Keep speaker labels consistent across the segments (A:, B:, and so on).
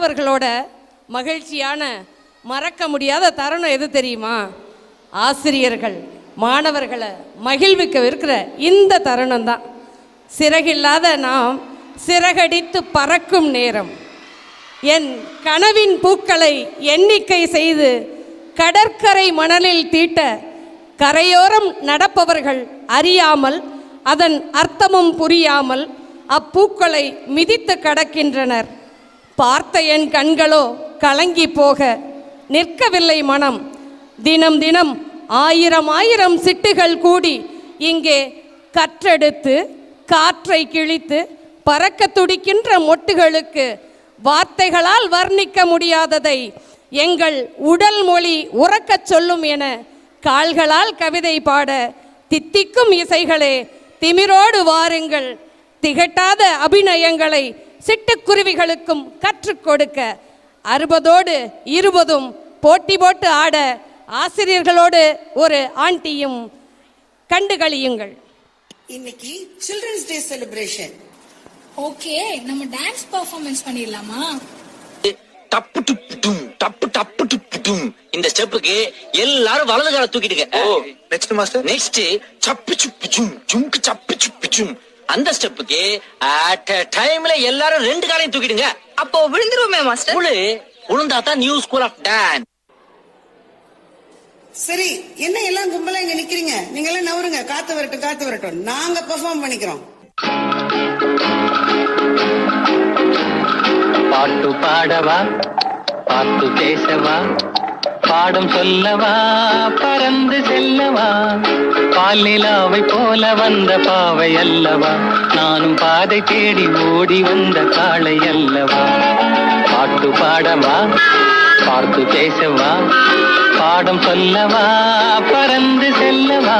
A: மாணவர்களோட மகிழ்ச்சியான மறக்க முடியாத தருணம் எது தெரியுமா? ஆசிரியர்கள் மாணவர்களை மகிழ்விக்க இருக்கிற இந்த தருணம் தான். சிறகில்லாத நாம் சிறகடித்து பறக்கும் நேரம். என் கனவின் பூக்களை எண்ணிக்கை செய்து கடற்கரை மணலில் தீட்ட கரையோரம் நடப்பவர்கள் அறியாமல், அதன் அர்த்தமும் புரியாமல் அப்பூக்களை மிதித்து கடக்கின்றனர். பார்த்த என் கண்களோ கலங்கி போக நிற்கவில்லை மனம். தினம் தினம் ஆயிரம் ஆயிரம் சிட்டுகள் கூடி இங்கே கற்றெடுத்து காற்றை கிழித்து பறக்க துடிக்கின்ற மொட்டுகளுக்கு வார்த்தைகளால் வர்ணிக்க முடியாததை எங்கள் உடல் மொழி உறக்கச் சொல்லும் என கால்களால் கவிதை பாட தித்திக்கும் இசைகளே திமிரோடு வாருங்கள். திகட்டாத அபிநயங்களை சிட்டுக்குருவிகளுக்கும் கற்றுக் கொடுக்க 60ஓடு 20 போட்டி போட்டு ஆட ஆசிரியர்களோடு ஒரு ஆண்டியும் கண்டுகளியுங்கள்.
B: இன்னைக்கு சில்ட்ரன்ஸ் டே செலிப்ரேஷன்.
C: ஓகே, நம்ம டான்ஸ் பெர்ஃபார்மன்ஸ் பண்ணிடலாமா?
D: டப்பு டப்பு டும் டப்பு டப்பு டப்பு டும். இந்த ஸ்டெப்புக்கு எல்லாரும் வலது கால தூக்கிடுங்க. Next master. நெக்ஸ்ட் சப்பு சுப்பு ஜும் ஜும்க்கு சப்பு சுப்பு ஜும். அந்த ஸ்டெப்புக்கு அட் டைம்ல எல்லாரும் 2 காலையும் தூக்கிடுங்க.
E: அப்போ விழுந்துருவோமே மாஸ்டர்?
D: விழுந்தா தான் நியூ ஸ்கூல் ஆஃப் டான்ஸ்.
B: சரி, என்ன எல்லாம் கும்பலா இங்க நிக்கிறீங்க? நீங்க எல்லாம் நவருங்க. காத்து வரட்டும் காத்து வரட்டும், நாங்க பெர்ஃபார்ம் பண்ணிக்கிறோம்.
F: பாட்டு பாடவா, பாட்டு பேசவா, பாடம் சொல்லவா, பறந்து செல்லவா, பாலிலாவை போல வந்த பாவை அல்லவா, நானும் பாதை தேடி ஓடி வந்த காளை அல்லவா. பாட்டு பாடவா, பாட்டு பேசவா, பாடம் சொல்லவா, பறந்து செல்லவா.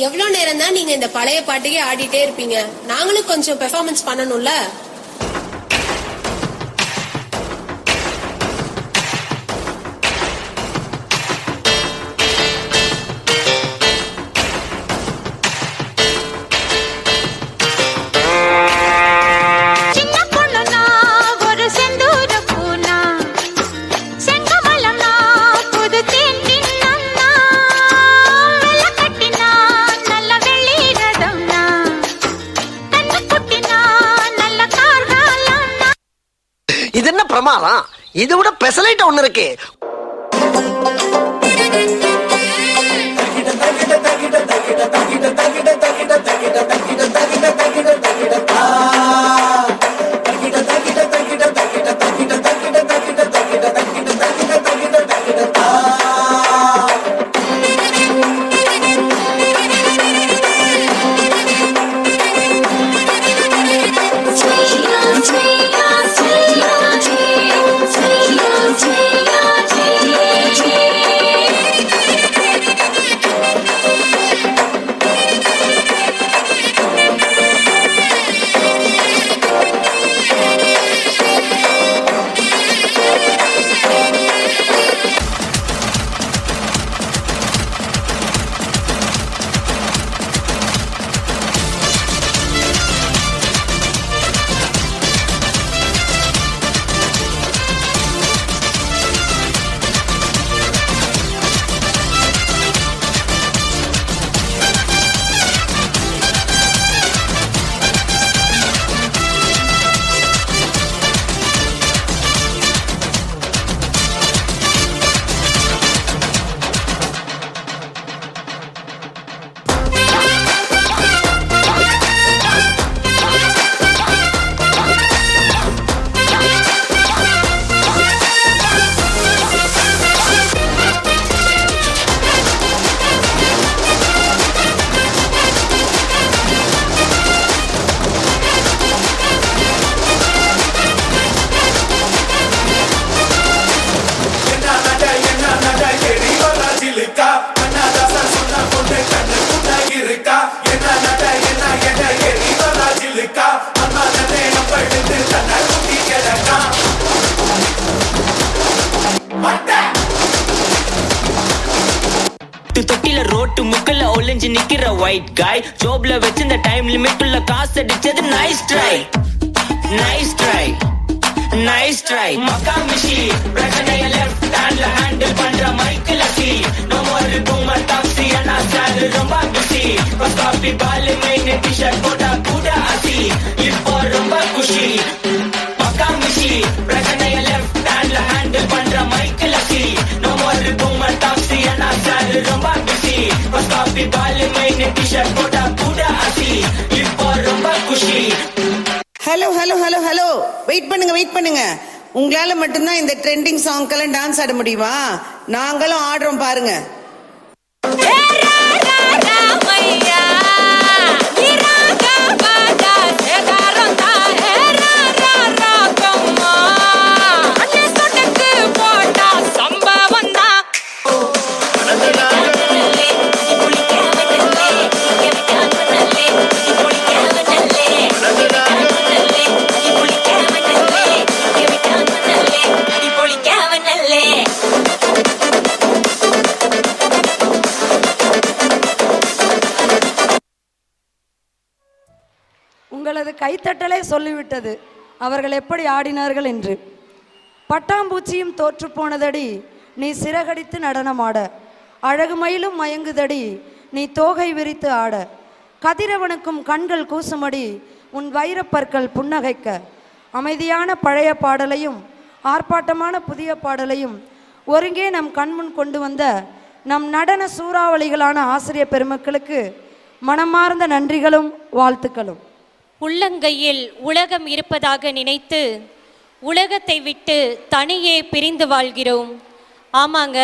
E: எவ்வளவு நேரம் தான் நீங்க இந்த பழைய பாட்டுக்கே ஆடிட்டே இருப்பீங்க? நாங்களும் கொஞ்சம் பெர்ஃபார்மன்ஸ் பண்ணணும்ல.
D: இது என்ன பிரமாதம்? இதை விட பெசலைட் ஒண்ணு இருக்கு.
G: போட்டு முக்கல ஒளிஞ்சு நிக்கிற ஒயிட் காய் ஜோப்ல வச்சிருந்த டைம் லிமிட் உள்ள காசு அடிச்சது nice try nice try nice try மக்கா மிஷி பிரச்சனைய லெஃப்ட் ஹேண்ட்ல ஹேண்டில் பண்ற மைக்கேல் அசி நோ மோர் பூமர் டாக்ஸி அண்ணா சார் ரொம்ப பிஸி பஸ் காபி பால் மெயின் டி-ஷர்ட் போட்டா கூட அசி இப்போ ரொம்ப குஷி மக்கா மிஷி பிரச்சனைய லெஃப்ட் ஹேண்ட்ல ஹேண்டில் பண்ற மைக்கேல் அசி நோ மோர் பூமர் டாக்ஸி அண்ணா சார் ரொம்ப பிஸி பஸ் காபி பால் மெயின் டி-ஷர்ட் போட்டா கூட அசி இப்போ ரொம்ப குஷி.
B: Hello hello hello hello wait பண்ணுங்க வெயிட் பண்ணுங்க. உங்களால மட்டும்தான் இந்த ட்ரெண்டிங் சாங்க்கெல்லாம் டான்ஸ் ஆட முடியுமா? நாங்களும் ஆடுறோம் பாருங்க.
H: உங்களது கைத்தட்டலே சொல்லிவிட்டது அவர்கள் எப்படி ஆடினார்கள் என்று. பட்டாம்பூச்சியும் தோற்று போனதடி நீ சிறகடித்து நடனமாட, அழகு மயிலும் மயங்குதடி நீ தோகை விரித்து ஆட, கதிரவனுக்கும் கண்கள் கூசுமடி உன் வைரப்பற்கள் புன்னகைக்க. அமைதியான பழைய பாடலையும் ஆர்ப்பாட்டமான புதிய பாடலையும் ஒருங்கே நம் கண்முன் கொண்டு வந்த நம் நடன சூறாவளிகளான ஆசிரியர் பெருமக்களுக்கு மனமார்ந்த நன்றிகளும் வாழ்த்துக்களும்.
I: உள்ளங்கையில் உலகம் இருப்பதாக நினைத்து உலகத்தை விட்டு தனியே பிரிந்து வாழ்கிறோம். ஆமாங்க,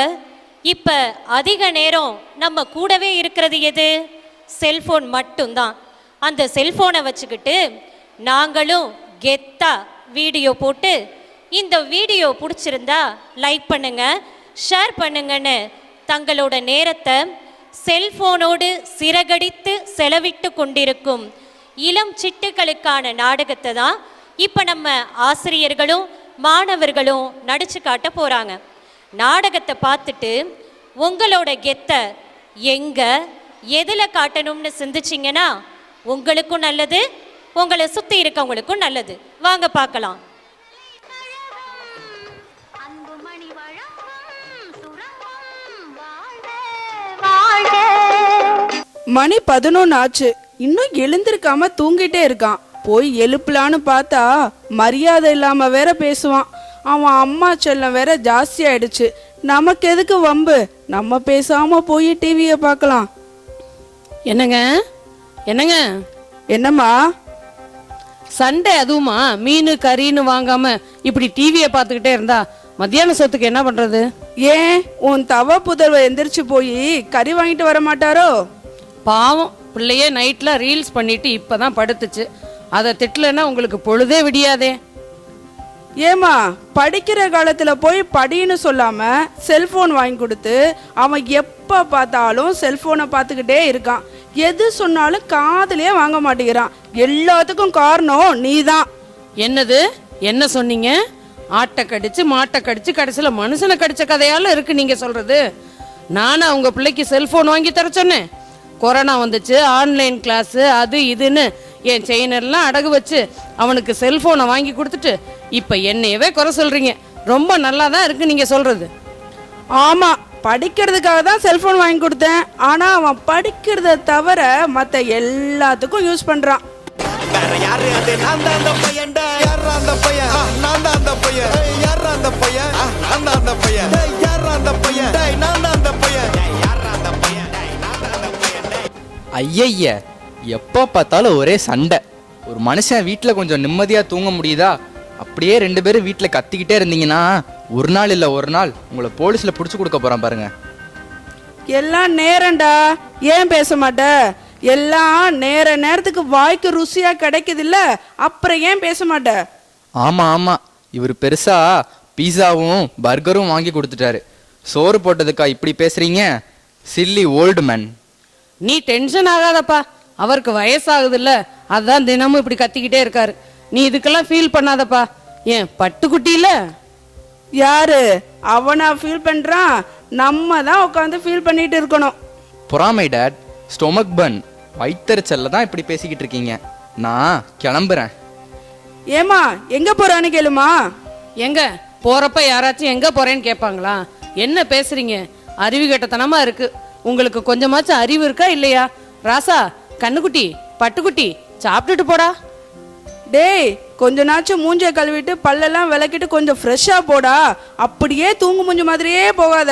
I: இப்போ அதிக நேரம் நம்ம கூடவே இருக்கிறது எது? செல்ஃபோன் மட்டும்தான். அந்த செல்ஃபோனை வச்சுக்கிட்டு நாங்களும் கெத்தா வீடியோ போட்டு இந்த வீடியோ பிடிச்சிருந்தா லைக் பண்ணுங்க, ஷேர் பண்ணுங்கன்னு தங்களோட நேரத்தை செல்ஃபோனோடு சிறகடித்து செலவிட்டு கொண்டிருக்கும் இளம் சிட்டுக்களுக்கான நாடகத்தை தான் இப்போ நம்ம ஆசிரியர்களும் மாணவர்களும் நடிச்சு காட்ட போகிறாங்க. நாடகத்தை பார்த்துட்டு உங்களோட கெத்தை எங்கே எதில் காட்டணும்னு சிந்திச்சிங்கன்னா உங்களுக்கும் நல்லது, உங்களை சுற்றி இருக்கவங்களுக்கும் நல்லது. வாங்க பார்க்கலாம்.
J: மணி 11 ஆச்சு, இன்னும் எழுந்திருக்காம தூங்கிட்டே இருக்கான். போய் எழுப்பலான்னு பார்த்தா மரியாதை இல்லாம வேற பேசுவான். அவன் அம்மா செல்லம் வேற ஜாஸ்தி ஆயிடுச்சு. நமக்கு எதுக்கு வம்பு, நம்ம பேசாம போய் டிவியை பார்க்கலாம்.
A: என்னங்க என்னங்க
J: என்னம்மா
A: சண்டே அதுவுமா மீன் கறின்னு வாங்காம இப்படி டிவியை பார்த்துக்கிட்டே இருந்தா மத்தியான சொத்துக்கு என்ன பண்றது?
J: ஏன் உன் தவ புதல்வர் எந்திரிச்சு போய் கறி வாங்கிட்டு வர மாட்டாரோ?
A: பாவம் பிள்ளையே நைட்ல ரீல்ஸ் பண்ணிட்டு இப்பதான் படுத்துச்சு. அதை திட்டலன்னா உங்களுக்கு பொழுதே விடியாதே.
J: ஏமா படிக்கிற காலத்துல போய் படின்னு சொல்லாம செல்போன் வாங்கி கொடுத்து அவன் எப்ப பார்த்தாலும் செல்போனை பார்த்துக்கிட்டே இருக்கான். எது சொன்னாலும் காதுலயே வாங்க மாட்டேங்கிறான். எல்லாத்துக்கும் காரணம் நீதான்.
A: என்னது என்ன சொன்னீங்க? ஆட்டை கடிச்சு மாட்டை கடிச்சு கடைசியில மனுஷனை கடிச்ச கதையால இருக்கு நீங்க சொல்றது. நானும் அவங்க பிள்ளைக்கு செல்போன் வாங்கி தர சொன்னேன். கொரோனா வந்துச்சு, ஆன்லைன் கிளாஸ் அது இதுன்னு என் செயினெல்லாம் அடகு வச்சு அவனுக்கு செல்போனை வாங்கி கொடுத்துட்டு இப்போ என்னையவே குறை சொல்றீங்க. ரொம்ப நல்லா தான் இருக்கு நீங்க சொல்றது.
J: ஆமா, படிக்கிறதுக்காக தான் செல்போன் வாங்கி கொடுத்தேன். ஆனா அவன் படிக்கிறத தவிர மற்ற எல்லாத்துக்கும் யூஸ் பண்றான்.
K: வேற யாரு அது? நான் தான் அந்த பையன்டா. யாரா அந்த பையன்? நான் தான் அந்த பையன். யாரா அந்த பையன்? நான் தான் அந்த பையன். யாரா அந்த பையன்? நான் தான் அந்த பையன். யாரா அந்த பையன்? நான் தான் அந்த பையன்.
L: ஐயய்ய, எப்போ பார்த்தாலும் ஒரே சண்டை. ஒரு மனுஷன் வீட்டில் கொஞ்சம் நிம்மதியாக தூங்க முடியுதா? அப்படியே 2 பேரும் வீட்டில் கத்திக்கிட்டே இருந்தீங்கன்னா ஒரு நாள் இல்லை ஒரு நாள் உங்களை போலீஸில் பிடிச்சி கொடுக்க போகிறான் பாருங்க.
J: எல்லாம் நேரம்டா, ஏன் பேச மாட்ட? எல்லாம் நேரத்துக்கு வாய்க்கு ருசியா கிடைக்குது இல்ல, அப்புறம் ஏன் பேச மாட்ட?
L: ஆமா ஆமா, இவர் பெருசா பீஸாவும் பர்கரும் வாங்கி கொடுத்துட்டாரு. சோறு போட்டதுக்கா இப்படி பேசுறீங்க? Chilli old man.
A: நீ டென்ஷன் ஆகாதப்பா, அவருக்கு வயசாகுது இல்ல, அதான் தினமும் இப்படி கத்திக்கிட்டே இருக்காரு. நீ இதுக்கெல்லாம் ஃபீல் பண்ணாதப்பா. ஏன் பட்டுக்குட்டி இல்ல?
J: யாரு அவனா ஃபீல் பண்றான்? நம்ம தான் உட்காந்து ஃபீல் பண்ணிட்டு இருக்கணும்.
L: பொறாமை டேட், ஸ்டொமக் பன், வயிற்றுச்சல்ல தான் இப்படி பேசிக்கிட்டு இருக்கீங்க. நான் கிளம்புறேன்.
J: ஏமா எங்க போறான்னு கேளுமா.
A: எங்க போறப்ப யாராச்சும் எங்க போறேன்னு கேட்பாங்களா? என்ன பேசுறீங்க? அறிவு கெட்டத்தனமா இருக்கு. உங்களுக்கு கொஞ்சமாச்சும் அறிவு இருக்கா இல்லையா? ராசா, கண்ணுக்குட்டி, பட்டுக்குட்டி, சாப்பிட்டுட்டு போடா.
J: டேய், கொஞ்ச நாச்சும் மூஞ்ச கழுவிட்டு பல்லெல்லாம் விளக்கிட்டு கொஞ்சம் ஃப்ரெஷ்ஷா போடா. அப்படியே தூங்கு மூஞ்சி மாதிரியே போகாத.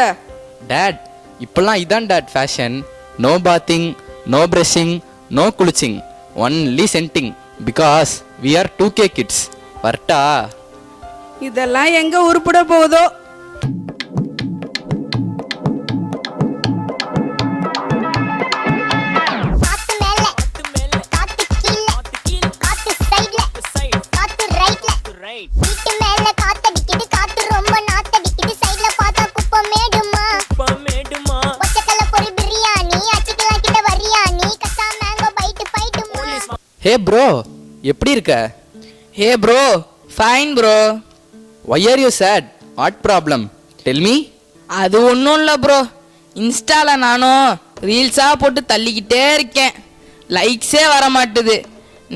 L: டேட், இப்பெல்லாம் இதான் dad fashion. No bathing, no brushing, no குளிச்சிங், only scenting, because we are 2K kids. வரட்டா?
J: இதெல்லாம் எங்க உருப்பட போகுதோ.
L: ஹே ப்ரோ, எப்படி இருக்க?
M: Hey bro, fine bro.
L: Why are you sad? What problem? Tell me.
M: அது ஒன்றும் இல்லை ப்ரோ. இன்ஸ்டாவில் நானும் ரீல்ஸாக போட்டு தள்ளிக்கிட்டே இருக்கேன். லைக்ஸே வர மாட்டுது.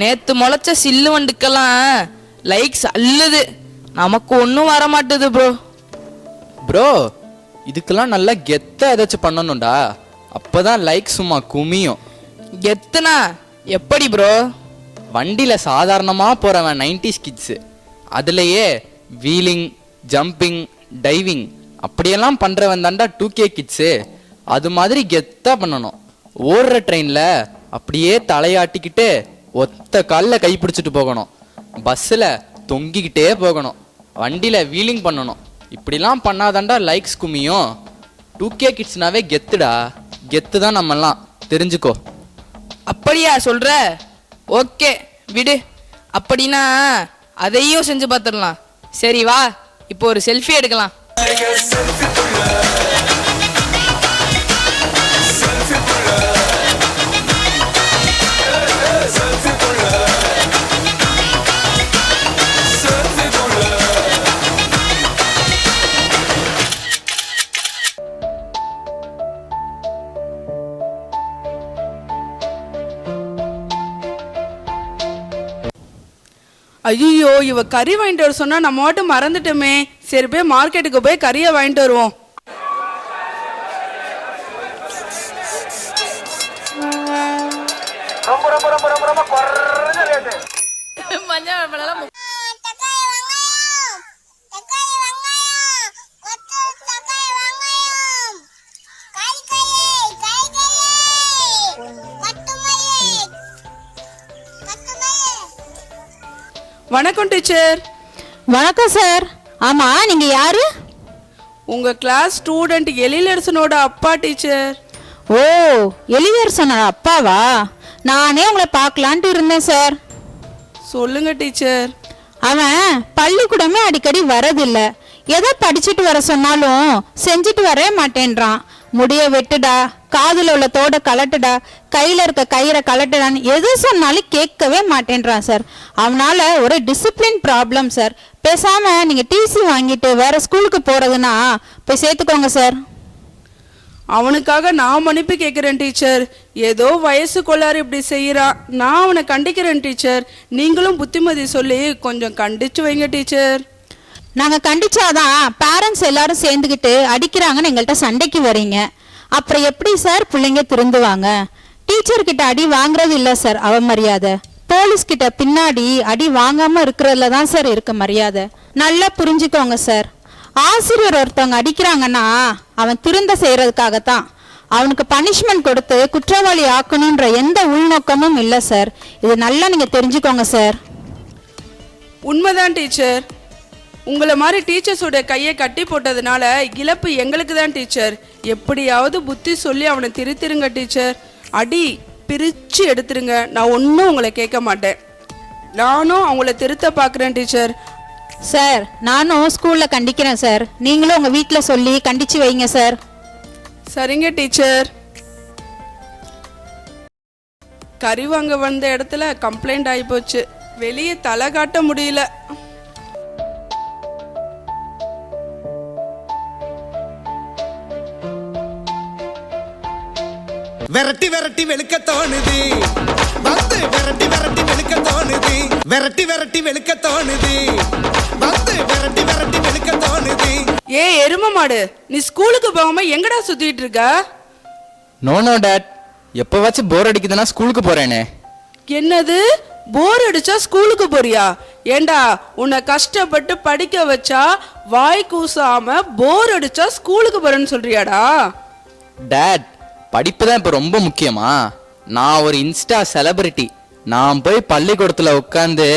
M: நேற்று முளைச்ச சில்லு வண்டுக்கெல்லாம் லைக்ஸ் அள்ளுது. நமக்கு ஒன்றும் வர மாட்டுது ப்ரோ.
L: ப்ரோ, இதுக்கெல்லாம் நல்லா கெத்தாக ஏதாச்சும் பண்ணணும்டா. அப்போதான் லைக் சும்மா குமியும்.
M: கெத்துனா எப்படி ப்ரோ?
L: வண்டியில் சாதாரணமாக போகிறவன் 90s கிட்ஸு, அதுலேயே வீலிங், ஜம்பிங், டைவிங் அப்படியெல்லாம் பண்ணுறவன் தாண்டா 2K கிட்ஸு. அது மாதிரி கெத்தாக பண்ணணும். ஓடுற ட்ரெயினில் அப்படியே தலையாட்டிக்கிட்டு ஒத்த காலில் கை பிடிச்சிட்டு போகணும். பஸ்ஸில் தொங்கிக்கிட்டே போகணும். வண்டியில் வீலிங் பண்ணணும். இப்படிலாம் பண்ணாதாண்டா லைக்ஸ் குமியும். 2K கிட்ஸ்னாவே கெத்துடா. கெத்து தான் நம்மெல்லாம், தெரிஞ்சுக்கோ.
M: அப்படியா சொல்ற? ஓகே விடு. அப்படின்னா அதையும் செஞ்சு பார்த்துடலாம். சரி வா, இப்போ ஒரு செல்ஃபி எடுக்கலாம்.
J: ஐயோ, இவ கறி வாங்கிட்டு வர சொன்னா நம்ம மட்டும் மறந்துட்டோமே. சரி, போய் மார்க்கெட்டுக்கு போய் கறியை வாங்கிட்டு வருவோம். வணக்கம் டீச்சர்.
N: வணக்கம் சார். ஆமா, நீங்க யாரு?
J: உங்க கிளாஸ் ஸ்டூடெண்ட் எழிலரசனோட அப்பா டீச்சர்.
N: ஓ, எழிலரசனோட அப்பாவா? நானே உங்களை பார்க்கலான்ட்டு இருந்தேன் சார்.
J: சொல்லுங்க டீச்சர்.
N: அவன் பள்ளிக்கூடமே அடிக்கடி வரதில்ல. எதை படிச்சுட்டு வர சொன்னாலும் செஞ்சுட்டு வரவே மாட்டேன்றான். முடிய வெட்டுடா, காதுல உள்ள தோட கலட்டுடா, கையில இருக்க கயிறை கலட்டுடான்னு எது சொன்னாலும் கேட்கவே மாட்டேன்றான் சார். அவனால ஒரு டிசிப்ளின் ப்ராப்ளம் சார். பேசாம நீங்க டிசி வாங்கிட்டு வேற ஸ்கூலுக்கு போறதுன்னா போய் சேர்த்துக்கோங்க சார்.
J: அவனுக்காக நான் மன்னிப்பு கேட்குறேன் டீச்சர். ஏதோ வயசு கொள்ளாரு இப்படி செய்யறான். நான் அவனை கண்டிக்கிறேன் டீச்சர். நீங்களும் புத்திமதி சொல்லி கொஞ்சம் கண்டிச்சு வைங்க டீச்சர்.
N: நாங்க கண்டிச்சாதான் பேரண்ட்ஸ் எல்லாரும் சேர்ந்துக்கிட்டு அடிக்கிறாங்கன்னு எங்கள்கிட்ட சண்டைக்கு வரீங்க. அப்புறம் எப்படி சார் பிள்ளைங்க திருந்துவாங்க? டீச்சர் கிட்ட அடி வாங்குறது இல்ல சார் அவமரியாதை. போலீஸ் கிட்ட பின்னாடி அடி வாங்காம இருக்கிறதுல தான் சார் இருக்க மரியாதை. நல்லா புரிஞ்சுக்கோங்க சார். ஆசிரியர் ஒருத்தவங்க அடிக்கிறாங்கன்னா அவன் திருந்த செய்யறதுக்காகத்தான். அவனுக்கு பனிஷ்மெண்ட் கொடுத்து குற்றவாளி ஆக்கணுன்ற எந்த உள்நோக்கமும் இல்லை சார். இது நல்லா நீங்க தெரிஞ்சுக்கோங்க சார்.
J: உண்மைதான் டீச்சர். உங்களை மாதிரி டீச்சர்ஸோட கையை கட்டி போட்டதுனால இழப்பு எங்களுக்கு தான் டீச்சர். எப்படியாவது புத்தி சொல்லி அவனை திருத்திருங்க டீச்சர். அடி பிரித்து எடுத்துருங்க. நான் ஒன்றும் உங்களை கேட்க மாட்டேன். நானும் அவங்கள திருத்த பார்க்குறேன் டீச்சர்.
N: சார், நானும் ஸ்கூல்ல கண்டிக்கிறேன் சார். நீங்களும் உங்க வீட்டில் சொல்லி கண்டிச்சு வைங்க சார்.
J: சரிங்க டீச்சர். கறி வாங்க வந்த இடத்துல கம்ப்ளைண்ட் ஆகிப்போச்சு. வெளியே தலை காட்ட முடியல.
K: விரட்டி விரட்டி வெளுக்க தோணுது வந்து விரட்டி விரட்டி வெளுக்க தோணுது விரட்டி விரட்டி வெளுக்க தோணுது வந்து விரட்டி விரட்டி வெளுக்க தோணுது.
J: ஏ எரும மாடு, நீ ஸ்கூலுக்கு போகாம எங்கடா சுத்திட்டு இருக்க?
L: நோ நோ டேட், எப்பவாச்சும் போர் அடிக்குதுன்னா ஸ்கூலுக்கு போறேனே.
J: என்னது, போர் அடிச்சா ஸ்கூலுக்கு போறியா? ஏண்டா, உன்னை கஷ்டப்பட்டு படிக்க வச்சா வாய் கூசாம போர் அடிச்சா ஸ்கூலுக்கு போறேன்னு சொல்றியாடா?
L: டேட், படிப்பு தான் இப்போ ரொம்ப முக்கியமா? நான் ஒரு இன்ஸ்டா செலிபிரிட்டி. நான் போய் பள்ளிக்கூடத்தில் உட்காந்து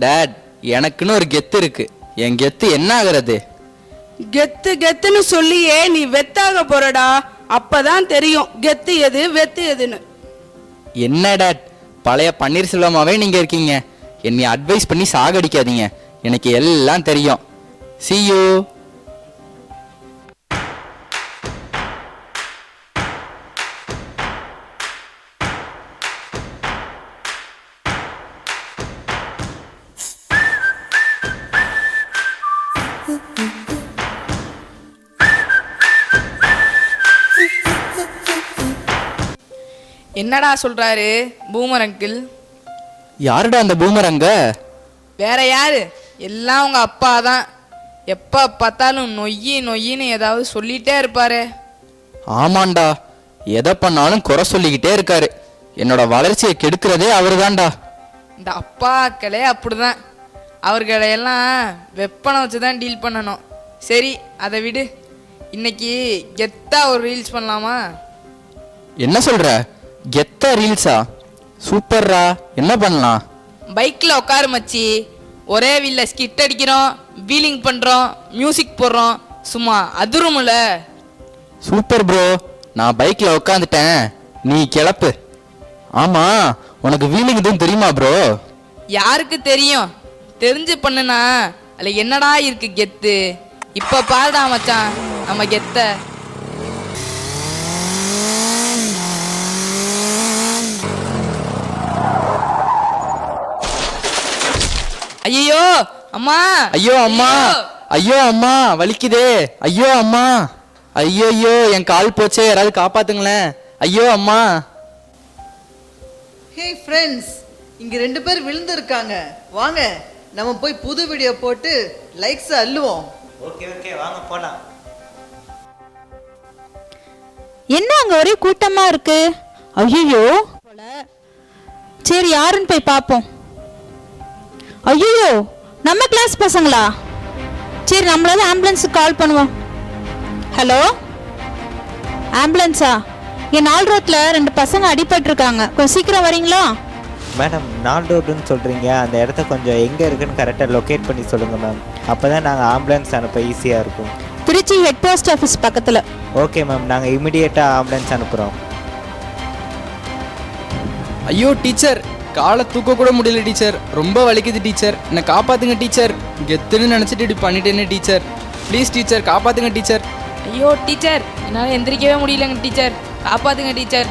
L: டேட் எனக்குன்னு ஒரு கெத்து இருக்கு, என் கெத்து என்ன ஆகுறது?
J: கெத்து கெத்துன்னு சொல்லியே நீ வெத்தாக போறடா. அப்பதான் தெரியும் கெத்து எது வெத்து எதுன்னு.
L: என்ன டேட், பழைய பன்னீர்செல்வமாவே நீங்க இருக்கீங்க. என்னை அட்வைஸ் பண்ணி சாகடிக்காதீங்க, எனக்கு எல்லாம் தெரியும். See you.
M: என்னடா சொல்றாரு பூமர் அங்கிள்?
L: யாருடா அந்த பூமரங்க?
M: வேற யாரு, எல்லாம் உங்க அப்பா தான். எப்ப பார்த்தாலும் நொய்யி நொய்யின்னு ஏதாவது சொல்லிட்டே இருப்பாரு.
L: ஆமாண்டா, எதை பண்ணாலும் குறை சொல்லிக்கிட்டே இருக்காரு. என்னோட வளர்ச்சியை கெடுக்கிறதே அவருதான்டா.
M: இந்த அப்பாக்களே அப்படிதான். அவர்களையெல்லாம் வெப்பனை வச்சு தான் டீல் பண்ணணும். சரி, அதை விடு. இன்னைக்கு கெத்தா ஒரு ரீல்ஸ் பண்ணலாமா?
L: என்ன சொல்ற? கெத்தா ரீல்ஸா? சூப்பர்ரா, என்ன பண்ணலாம்?
M: பைக்ல உட்காரு மச்சி, ஒரே வீல்ல ஸ்கிட் அடிக்கிறோம், வீலிங் பண்றோம், மியூசிக் போடுறோம், சும்மா அதிரும்ல.
L: சூப்பர் ப்ரோ, நான் பைக்ல உட்காந்துட்டேன், நீ கிளப்பு. ஆமா, உனக்கு வீலிங் எதுவும் தெரியுமா ப்ரோ?
M: யாருக்கு தெரியும்? தெரிஞ்சு பண்ணுனா அதுல என்னடா இருக்கு கெத்து? இப்ப பாருடா மச்சான் நம்ம கெத்த. ஐயோ அம்மா,
L: ஐயோ அம்மா, ஐயோ அம்மா வலிக்குதே, ஐயோ அம்மா, ஐயோ என் கால் போச்சே, யாராவது காப்பாத்துங்களேன், ஐயோ அம்மா.
O: ஹே ஃப்ரெண்ட்ஸ், இங்க 2 பேர் விழுந்திருக்காங்க. வாங்க நம்ம போய் புது வீடியோ போட்டு லைக்ஸ் அள்ளுவோம்.
P: ஓகே வாங்க போலாம்.
N: என்ன அங்க ஒரே கூட்டமா இருக்கு? ஐயோ, சரி யாருன்னு போய் பார்ப்போம். ஐயோ, நம்ம கிளாஸ் பசங்களா? சரி, நம்மளால ஆம்புலன்ஸுக்கு கால் பண்ணுவோம். ஹலோ, ஆம்புலன்ஸா? என் 4 ரோட்ல 2 பசங்க அடிபட்டிருக்காங்க, கொஞ்சம் சீக்கிரம் வரீங்களா?
P: மேடம், 4 ரோடுன்னு சொல்கிறீங்க, அந்த இடத்த கொஞ்சம் எங்கே இருக்குன்னு கரெக்டாக லொக்கேட் பண்ணி சொல்லுங்கள் மேம். அப்போ தான் நாங்கள் ஆம்புலன்ஸ் அனுப்ப ஈஸியாக இருக்கும்.
N: திருச்சி ஹெட் போஸ்ட் ஆஃபீஸ் பக்கத்தில்.
P: ஓகே மேம், நாங்கள் இமிடியேட்டாக ஆம்புலன்ஸ் அனுப்புகிறோம்.
L: ஐயோ டீச்சர், காலை தூக்க கூட முடியல டீச்சர், ரொம்ப வலிக்குது டீச்சர், என்னை காப்பாத்துங்க டீச்சர். கெத்துன்னு நினச்சிட்டு இப்படி பண்ணிட்டேன்னு டீச்சர், ப்ளீஸ் டீச்சர் காப்பாத்துங்க டீச்சர்.
M: ஐயோ டீச்சர், என்னால் எந்திரிக்கவே முடியலங்க டீச்சர், காப்பாத்துங்க டீச்சர்.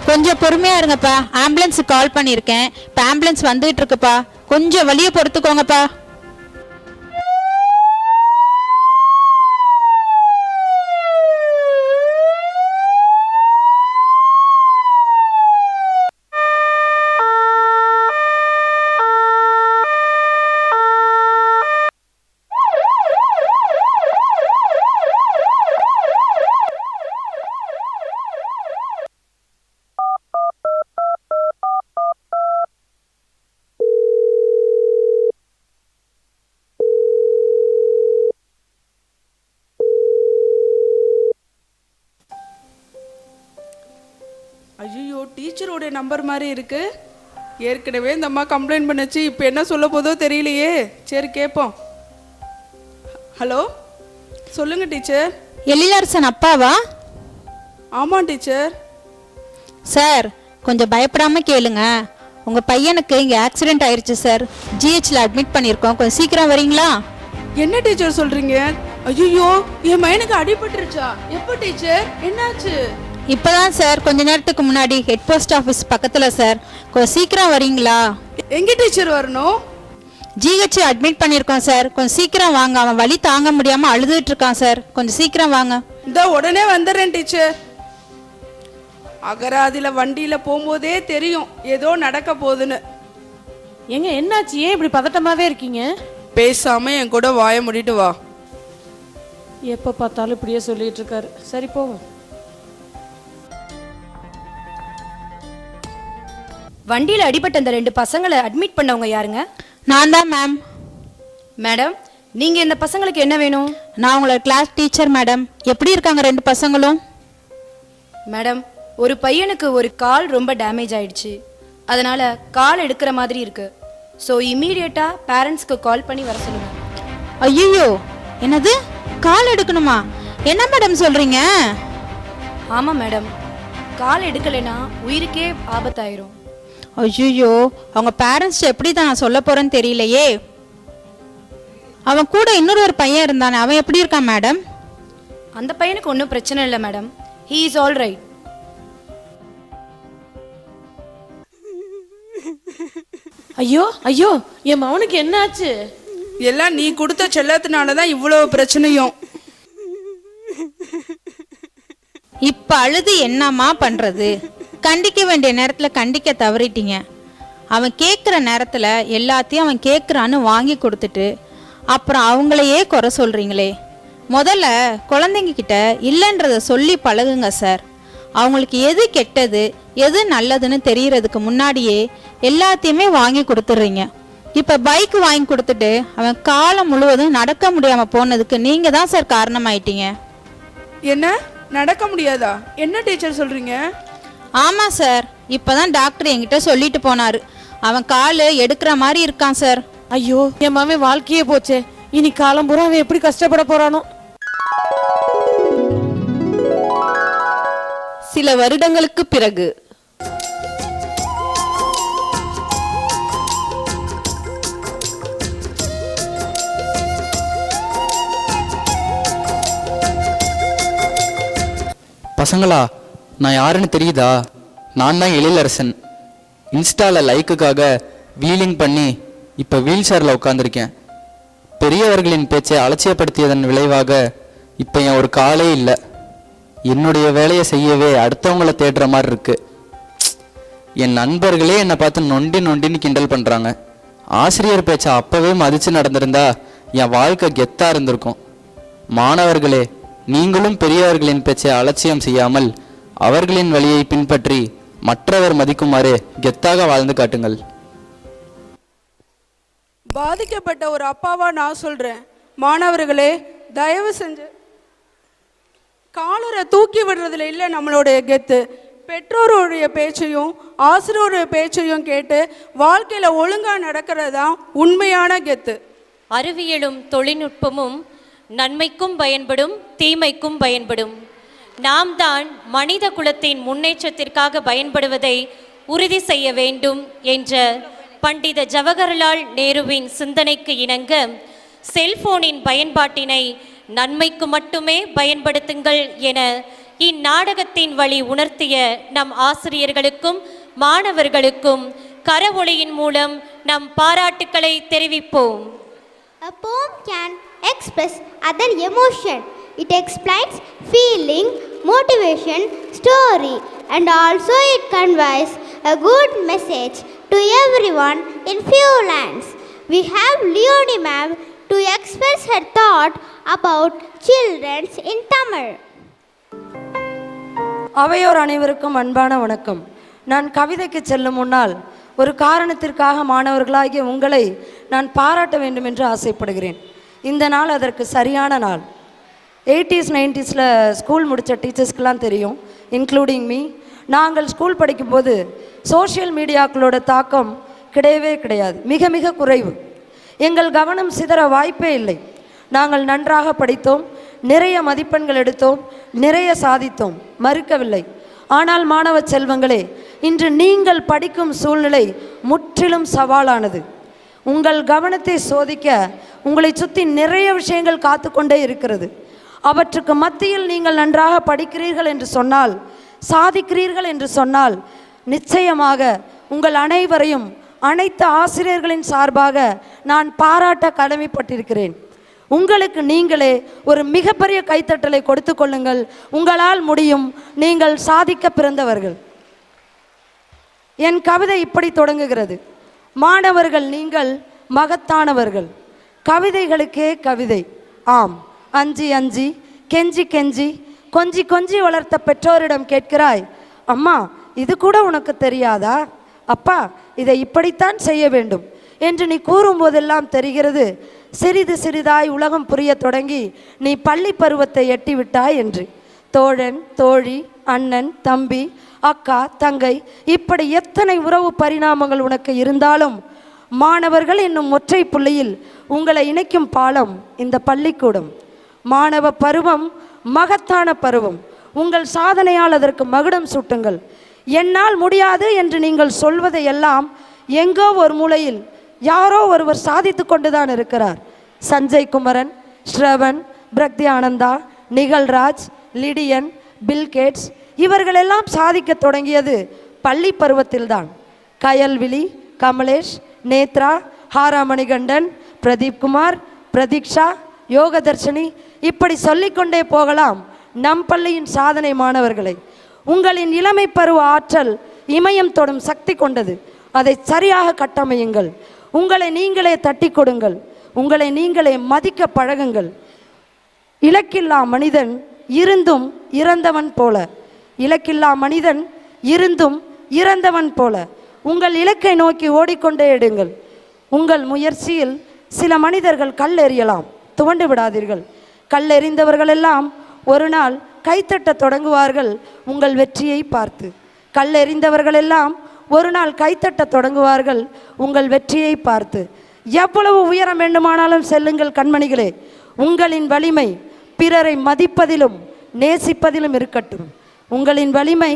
N: கொஞ்சம் பொறுமையா இருங்கப்பா, ஆம்புலன்ஸுக்கு கால் பண்ணியிருக்கேன், இப்போ ஆம்புலன்ஸ் வந்துகிட்டு இருக்குப்பா, கொஞ்சம் வழியை பொறுத்துக்கோங்கப்பா.
J: ஐயோ, டீச்சரோட நம்பர் மாதிரி இருக்கு. ஏற்கனவே இந்த அம்மா கம்ப்ளைண்ட் பண்ணுச்சு, இப்போ என்ன சொல்ல போதோ தெரியலையே. சரி கேட்போம். ஹலோ, சொல்லுங்க டீச்சர்.
N: எழிலரசன் அப்பாவா?
J: ஆமாம் டீச்சர்.
N: சார், கொஞ்சம் பயப்படாம கேளுங்க. உங்க பையனுக்கு இங்க ஆக்சிடென்ட் ஆயிருச்சு சார், ஜிஹெச்ல அட்மிட் பண்ணியிருக்கோம், கொஞ்சம் சீக்கிரம் வரீங்களா?
J: என்ன டீச்சர் சொல்றீங்க? ஐயோ, என் பையனுக்கு அடிபட்டுருச்சா? எப்போ டீச்சர், என்னாச்சு?
N: இப்பதான் சார், கொஞ்ச நேரத்துக்கு முன்னாடி ஹெட் போஸ்ட் ஆஃபீஸ் பக்கத்துல சார், கொஞ்சம் சீக்கிரம் வரீங்களா?
J: எங்க டீச்சர் வரணும்?
N: ஜிஹெச் அட்மிட் பண்ணியிருக்கோம் சார், கொஞ்சம் சீக்கிரம் வாங்க, அவன் வலி தாங்க முடியாம அழுதுட்டு இருக்கான் சார், கொஞ்சம் சீக்கிரம் வாங்க.
J: இந்த உடனே வந்துடுறேன் டீச்சர். அகராதியில் வண்டியில் போகும்போதே தெரியும் ஏதோ நடக்க போகுதுன்னு.
A: ஏங்க என்னாச்சு? ஏன் இப்படி பதட்டமாவே இருக்கீங்க?
J: பேசாம என் கூட வாயை மூடிட்டு வா.
A: எப்போ பார்த்தாலும் இப்படியே சொல்லிட்டு இருக்காரு. சரி போவோம்.
Q: வண்டியில் அடிபட்ட அந்த 2 பசங்களை அட்மிட் பண்ணவங்க யாருங்க?
N: நான் தான் மேம்.
Q: மேடம், நீங்கள் இந்த பசங்களுக்கு என்ன வேணும்?
N: நான் உங்களோட கிளாஸ் டீச்சர் மேடம். எப்படி இருக்காங்க 2 பசங்களும்?
Q: மேடம், ஒரு பையனுக்கு ஒரு கால் ரொம்ப டேமேஜ் ஆயிடுச்சு. அதனால் கால் எடுக்கிற மாதிரி இருக்கு. ஸோ இம்மீடியட்டாக பேரண்ட்ஸ்க்கு கால் பண்ணி வர சொல்லுங்கள்.
N: ஐயோ, என்னது கால் எடுக்கணுமா? என்ன மேடம் சொல்கிறீங்க?
Q: ஆமாம் மேடம், கால் எடுக்கலைன்னா உயிருக்கே ஆபத்தாயிரும்.
N: ஐயோ, அவங்க பேரண்ட்ஸ் எப்படி தான் நான் சொல்ல போகிறேன்னு தெரியலையே. அவன் கூட இன்னொரு பையன் இருந்தானே, அவன் எப்படி இருக்கான் மேடம்?
Q: அந்த பையனுக்கு ஒன்றும் பிரச்சனை இல்லை madam. He is all right.
A: ஐயோ ஐயோ, என் மவனுக்கு என்ன ஆச்சு?
J: எல்லாம் நீ கொடுத்த செல்லத்தினால தான் இவ்வளோ பிரச்சனையும்.
N: இப்ப அழுது என்னம்மா பண்றது? கண்டிக்க வேண்டிய நேரத்துல கண்டிக்க தவறிட்டீங்க. அவன் கேட்குற நேரத்துல எல்லாத்தையும் அவன் கேட்குறான்னு வாங்கி கொடுத்துட்டு அப்புறம் அவங்களையே குறை சொல்றீங்களே. முதல்ல குழந்தைங்க கிட்ட இல்லைன்றத சொல்லி பழகுங்க சார். அவங்களுக்கு எது கெட்டது எது நல்லதுன்னு தெரியறதுக்கு முன்னாடியே எல்லாத்தையுமே வாங்கி கொடுத்துட்றீங்க. இப்போ பைக் வாங்கி கொடுத்துட்டு அவன் காலம் முழுவதும் நடக்க முடியாமல் போனதுக்கு நீங்கள் தான் சார் காரணமாயிட்டீங்க.
J: என்ன நடக்க முடியாதா? என்ன டீச்சர் சொல்கிறீங்க?
N: ஆமாம் சார், இப்போ தான் டாக்டர் என்கிட்ட சொல்லிட்டு போனார். அவன் கால் எடுக்கிற மாதிரி இருக்கான் சார்.
A: ஐயோ, என் மாமன் வாழ்க்கையே போச்சே. இனி காலம் பூரா அவன் எப்படி கஷ்டப்பட போறானோ.
R: சில வருடங்களுக்கு பிறகு
L: பசங்களா, நான் யாருன்னு தெரியுதா? நான் தான் எழிலரசன். இன்ஸ்டாவில் லைக்குக்காக வீலிங் பண்ணி இப்போ வீல் சேரில் உட்காந்துருக்கேன். பெரியவர்களின் பேச்சை அலட்சியப்படுத்தியதன் விளைவாக இப்போ என் ஒரு காலே இல்லை. என்னுடைய வேலையை செய்யவே அடுத்தவங்கள தேடுற மாதிரி இருக்கு. என் நண்பர்களே என்னை பார்த்து நொண்டி நொண்டின்னு கிண்டல் பண்ணுறாங்க. ஆசிரியர் பேச்சை அப்போவே மதித்து நடந்திருந்தா என் வாழ்க்கை கெத்தாக இருந்திருக்கும். மாணவர்களே, நீங்களும் பெரியவர்களின் பேச்சை அலட்சியம் செய்யாமல் அவர்களின் வழியை பின்பற்றி மற்றவர் மதிக்குமாறு கெத்தாக வாழ்ந்து காட்டுங்கள்.
J: பாதிக்கப்பட்ட ஒரு அப்பாவா நான் சொல்றேன், மாணவர்களே தயவு செஞ்சு காலரை தூக்கி விடுறதுல இல்லை நம்மளுடைய கெத்து. பெற்றோருடைய பேச்சையும் ஆசிரியருடைய பேச்சையும் கேட்டு வாழ்க்கையில் ஒழுங்காக நடக்கிறது தான் உண்மையான கெத்து.
I: அறிவியலும் தொழில்நுட்பமும் நன்மைக்கும் பயன்படும் தீமைக்கும் பயன்படும். நாம் தான் மனித குலத்தின் முன்னேற்றத்திற்காக பயன்படுவதை உறுதி செய்ய வேண்டும் என்ற பண்டித ஜவஹர்லால் நேருவின் சிந்தனைக்கு இணங்க செல்போனின் பயன்பாட்டினை நன்மைக்கு மட்டுமே பயன்படுத்துங்கள் என இந்நாடகத்தின் வழி உணர்த்திய நம் ஆசிரியர்களுக்கும் மாணவர்களுக்கும் கரவொளியின் மூலம் நம் பாராட்டுக்களை தெரிவிப்போம்.
S: A poem can express other emotion. It explains feeling, motivation, story, and also it conveys a good message to everyone in few lines. We have Leonie ma'am to express her thought about children in Tamil.
H: அவையோர் அனைவருக்கும் அன்பான வணக்கம். நான் கவிதைக்கு செல்லும் முன்னால் ஒரு காரணத்திற்காக மாணவர்களாகிய உங்களை நான் பாராட்ட வேண்டும் என்று ஆசைப்படுகிறேன். இந்த நாள் அதற்கு சரியான நாள். 80s 90s ஸ்கூல் முடித்த டீச்சர்ஸ்க்கெலாம் தெரியும், இன்க்ளூடிங் மீ. நாங்கள் ஸ்கூல் படிக்கும்போது சோஷியல் மீடியாக்களோட தாக்கம் கிடையவே கிடையாது, மிக மிக குறைவு. எங்கள் கவனம் சிதற வாய்ப்பே இல்லை. நாங்கள் நன்றாக படித்தோம், நிறைய மதிப்பெண்கள் எடுத்தோம், நிறைய சாதித்தோம், மறுக்கவில்லை. ஆனால் மாணவ செல்வங்களே, இன்று நீங்கள் படிக்கும் சூழ்நிலை முற்றிலும் சவாலானது. உங்கள் கவனத்தை சோதிக்க உங்களை சுற்றி நிறைய விஷயங்கள் காத்து கொண்டே இருக்கிறது. அவற்றுக்கு மத்தியில் நீங்கள் நன்றாக படிக்கிறீர்கள் என்று சொன்னால், சாதிக்கிறீர்கள் என்று சொன்னால், நிச்சயமாக உங்கள் அனைவரையும் அனைத்து ஆசிரியர்களின் சார்பாக நான் பாராட்ட கடமைப்பட்டிருக்கிறேன். உங்களுக்கு நீங்களே ஒரு மிகப்பெரிய கைத்தட்டலை கொடுத்து கொள்ளுங்கள். உங்களால் முடியும். நீங்கள் சாதிக்க பிறந்தவர்கள். என் கவிதை இப்படி தொடங்குகிறது. மாணவர்கள் நீங்கள் மகத்தானவர்கள். கவிதைகளுக்கே கவிதை. ஆம், அஞ்சி அஞ்சி கெஞ்சி கெஞ்சி கொஞ்சி கொஞ்சி வளர்த்த பெற்றோரிடம் கேட்கிறாய், அம்மா இது கூட உனக்கு தெரியாதா? அப்பா இதை இப்படித்தான் செய்ய வேண்டும் என்று நீ கூறும்போதெல்லாம் தெரிகிறது சிறிது சிறிதாய் உலகம் புரிய தொடங்கி நீ பள்ளி பருவத்தை எட்டிவிட்டாய் என்று. தோழன், தோழி, அண்ணன், தம்பி, அக்கா, தங்கை, இப்படி எத்தனை உறவு பரிணாமங்கள் உனக்கு இருந்தாலும் மாணவர்கள் என்னும் ஒற்றை புள்ளியில் உங்களை இணைக்கும் பாலம் இந்த பள்ளிக்கூடம். மாணவ பருவம் மகத்தான பருவம். உங்கள் சாதனையால் அதற்கு மகுடம் சூட்டுங்கள். என்னால் முடியாது என்று நீங்கள் சொல்வதையெல்லாம் எங்கோ ஒரு மூலையில் யாரோ ஒருவர் சாதித்து கொண்டுதான் இருக்கிறார். சஞ்சய் குமரன், ஸ்ரவன், பிரக்தியானந்தா, நிகழ்ராஜ், லிடியன், பில்கேட்ஸ் இவர்களெல்லாம் சாதிக்க தொடங்கியது பள்ளி பருவத்தில்தான். கயல்விழி, கமலேஷ், நேத்ரா, ஹாராமணிகண்டன், பிரதீப் குமார், பிரதீக்ஷா, யோகதர்ஷினி இப்படி சொல்லிக்கொண்டே போகலாம் நம் பள்ளியின் சாதனை மாணவர்களை. உங்களின் இளமை பருவ ஆற்றல் இமயம் தொடும் சக்தி கொண்டது. அதை சரியாக கட்டமையுங்கள். உங்களை நீங்களே தட்டி கொடுங்கள். உங்களை நீங்களே மதிக்க பழகுங்கள். இலக்கில்லா மனிதன் இருந்தும் இறந்தவன் போல. இலக்கில்லா மனிதன் இருந்தும் இறந்தவன் போல. உங்கள் இலக்கை நோக்கி ஓடிக்கொண்டே எடுங்கள். உங்கள் முயற்சியில் சில மனிதர்கள் கல் எறியலாம், துவண்டு விடாதீர்கள். கல் எறிந்தவர்களெல்லாம் ஒரு நாள் கைத்தட்ட தொடங்குவார்கள் உங்கள் வெற்றியை பார்த்து. கல் எறிந்தவர்களெல்லாம் ஒரு நாள் கைத்தட்ட தொடங்குவார்கள் உங்கள் வெற்றியை பார்த்து. எவ்வளவு உயரம் வேண்டுமானாலும் செல்லுங்கள் கண்மணிகளே. உங்களின் வலிமை பிறரை மதிப்பதிலும் நேசிப்பதிலும் இருக்கட்டும். உங்களின் வலிமை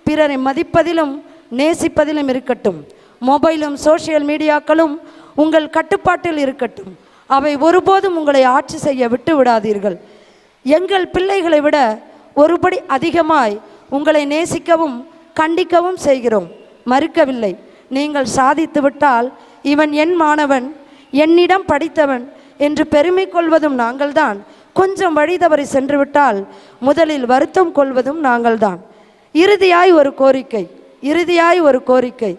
H: பிறரை மதிப்பதிலும் நேசிப்பதிலும் இருக்கட்டும். மொபைலும் சோஷியல் மீடியாக்களும் உங்கள் கட்டுப்பாட்டில் இருக்கட்டும். அவை ஒருபோதும் உங்களை ஆட்சி செய்ய விட்டு விடாதீர்கள். எங்கள் பிள்ளைகளை விட ஒருபடி அதிகமாய் உங்களை நேசிக்கவும் கண்டிக்கவும் செய்கிறோம், மறுக்கவில்லை. நீங்கள் சாதித்து விட்டால் இவன் என் மாணவன், என்னிடம் படித்தவன் என்று பெருமை கொள்வதும் நாங்கள்தான். கொஞ்சம் வழி தவறி சென்று விட்டால் முதலில் வருத்தம் கொள்வதும் நாங்கள்தான். இறுதியாய் ஒரு கோரிக்கை.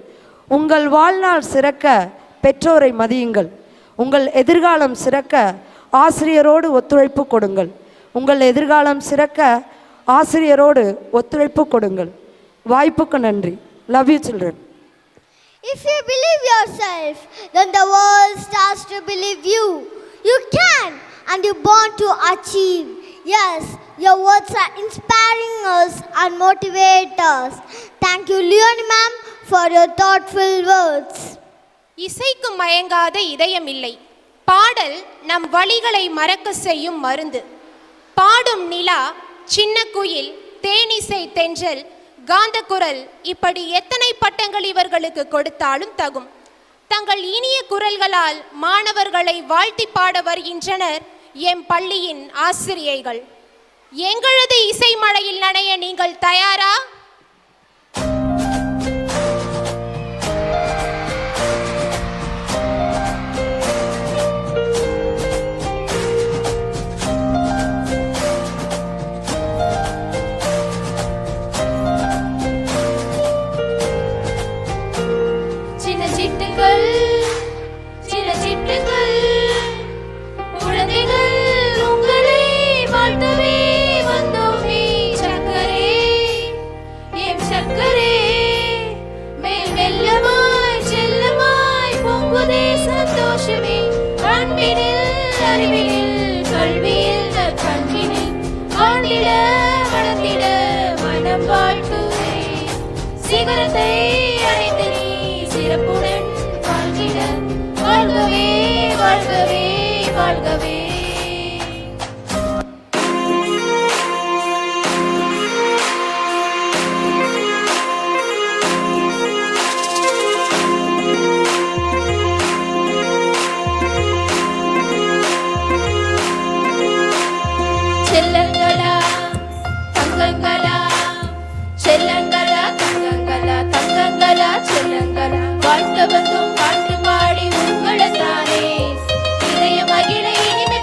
H: உங்கள் வாழ்நாள் சிறக்க பெற்றோரை மதியுங்கள். உங்கள் எதிர்காலம் சிறக்க ஆசிரியரோடு ஒத்துழைப்பு கொடுங்கள். உங்கள் எதிர்காலம் சிறக்க ஆசிரியரோடு ஒத்துழைப்பு கொடுங்கள். வாய்ப்புக்கு நன்றி. Love you children.
S: If you believe yourself, then the world starts to believe you. You can and you're born to achieve. Yes, your words are inspiring us and motivate us. Thank you, Leonie ma'am, for your thoughtful words.
T: இசைக்கு மயங்காத இதயம் இல்லை. பாடல் நம் வலிகளை மறக்க செய்யும் மருந்து. பாடும் நிலா, சின்ன குயில், தேனிசை தென்றல், காந்த குரல், இப்படி எத்தனை பட்டங்கள் இவர்களுக்கு கொடுத்தாலும் தகும். தங்கள் இனிய குரல்களால் மாணவர்களை வாழ்த்தி பாட வருகின்றனர் எம் பள்ளியின் ஆசிரியைகள். எங்களது இசை மழையில் நனைய நீங்கள் தயாரா? சிகரத்தை அடைந்து நீ சிறப்புடன் வாழ்கிட, வாழ்கவே வாழ்கவே வாழ்கவே. செல்லங்களா தங்கங்களா, செல்லங்களா தங்கங்களா, தங்கங்களா செல்லங்களா, வாழ்த்த வந்தும் பாட்டு பாடி உங்களைத்தானே இதய மகிழ இனிமே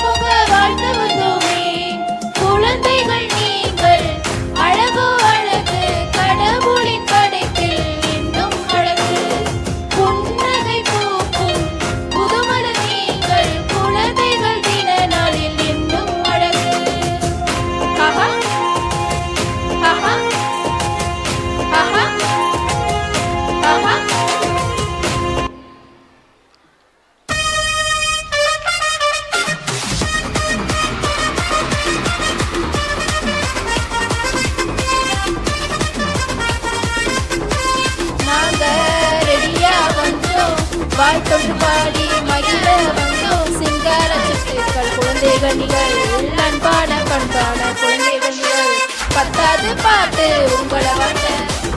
Q: பாடாது பாட்டு உங்களை வாங்க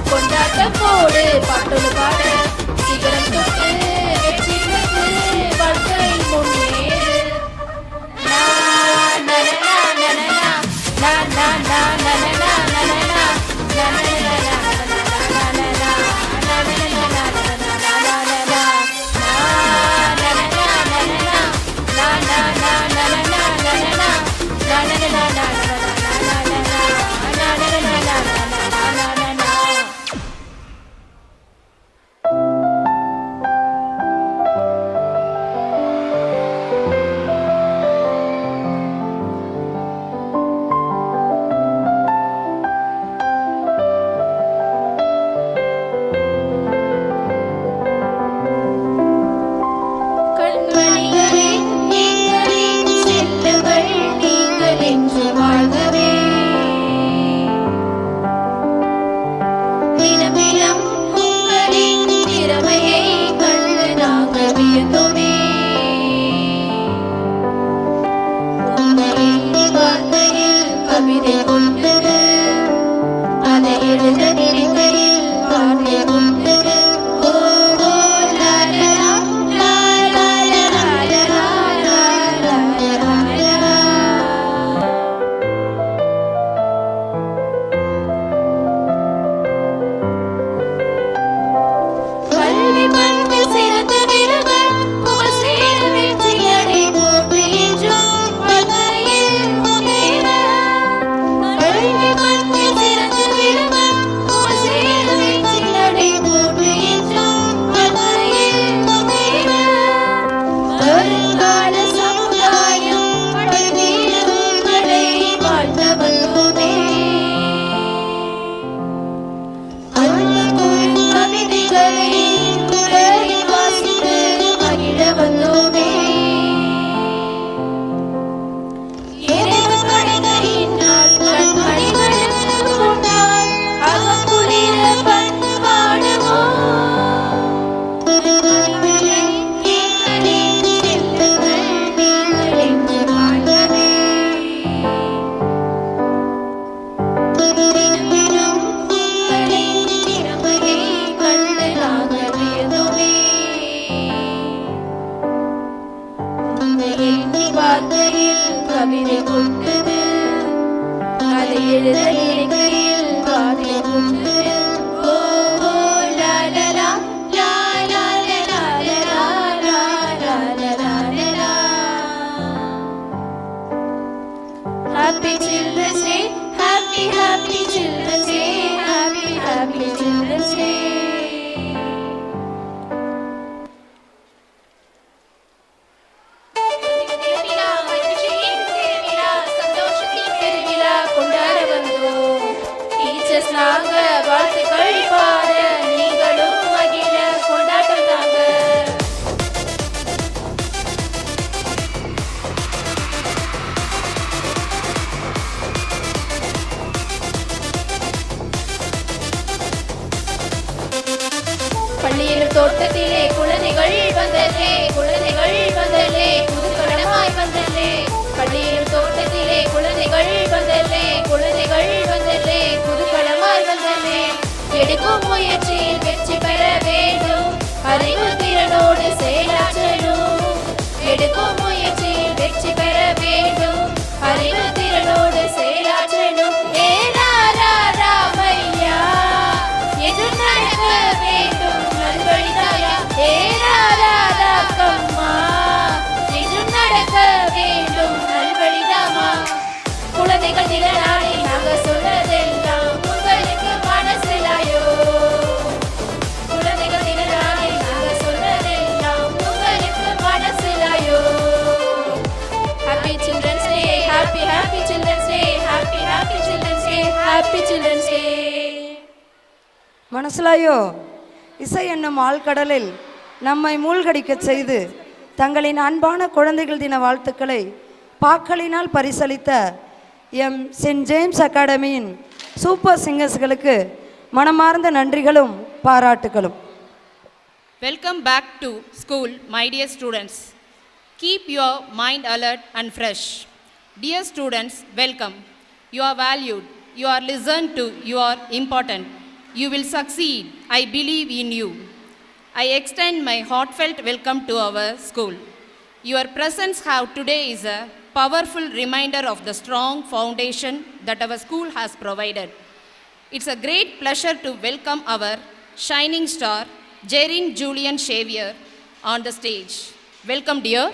Q: கொண்டாட்ட போடு பாட்டொரு பாட சிகரம் தொட்டு வெற்றி பெற்று வாழ்க்கை முன்னேறு நா நனனா நனனா நா நா நா நனனா நனனா Happy Children's Day, happy Children's Day, happy Children's Day. நாங்க வாழ்த்துக்கள் பாட நீங்களும் மகிழ கொண்டாட்டம் தாங்க. பள்ளியில் தோட்டத்திலே குழந்தைகள் வந்தலே புதுக்கடமாய் வந்தலே. பள்ளியில் தோட்டத்திலே குழந்தைகள் வந்தலே புதுக்கடமாய் வந்தலே. எடுக்கும் முயற்சியில் வெற்றி பெற வேண்டும், அறிவு திறனோடு செயலாற்றலும். எடுக்கும் முயற்சியில் வெற்றி பெற வேண்டும், அறிவு திறனோடு செயலாற்றலும். ராமையா எது நடக்க வேண்டும் நல்வழிதாயா. கம்மா எது நடக்க வேண்டும் நல்வழிதாமா. குழந்தைகள் தின நாளில் நாங்கள் சொன்னதெல்லாம் உங்களுக்கு மனசிலாயோ. குழந்தைகள் தின நாளில் நாங்கள் சொன்னதெல்லாம் உங்களுக்கு மனசிலாயோ. Happy children's day, happy children's day, happy children's day, happy children's day.
H: மனசிலாயோ? இசை என்னும் ஆழ்கடலில் நம்மை மூழ்கடிக்க செய்து தங்களின் அன்பான குழந்தைகள் தின வாழ்த்துக்களை பாக்களினால் பரிசளித்த எம் சென்ட் ஜேம்ஸ் அகாடமியின் சூப்பர் சிங்கர்ஸ்களுக்கு மனமார்ந்த நன்றிகளும் பாராட்டுகளும்.
U: Welcome back to school, my dear students. Keep your mind alert and fresh. Dear students, welcome. You are valued. You are listened to. You are important. You will succeed. I believe in you. I extend my heartfelt welcome to our school. Your presence here today is a powerful reminder of the strong foundation that our school has provided. It's a great pleasure to welcome our shining star, Jerin Julian Xavier, on the stage. Welcome, dear.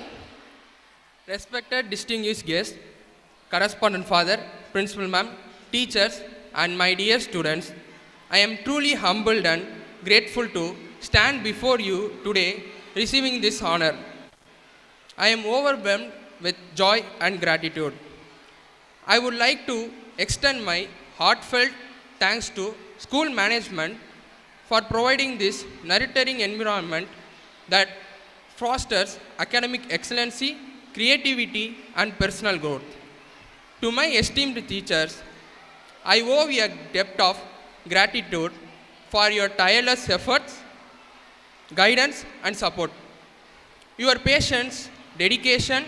C: Respected distinguished guests, correspondent father, principal ma'am, teachers, and my dear students, I am truly humbled and grateful to stand before you today receiving this honor. I am overwhelmed with joy and gratitude. I would like to extend my heartfelt thanks to school management for providing this nurturing environment that fosters academic excellency, creativity, and personal growth. To my esteemed teachers, I owe you a debt of gratitude for your tireless efforts, guidance, and support. Your patience, dedication,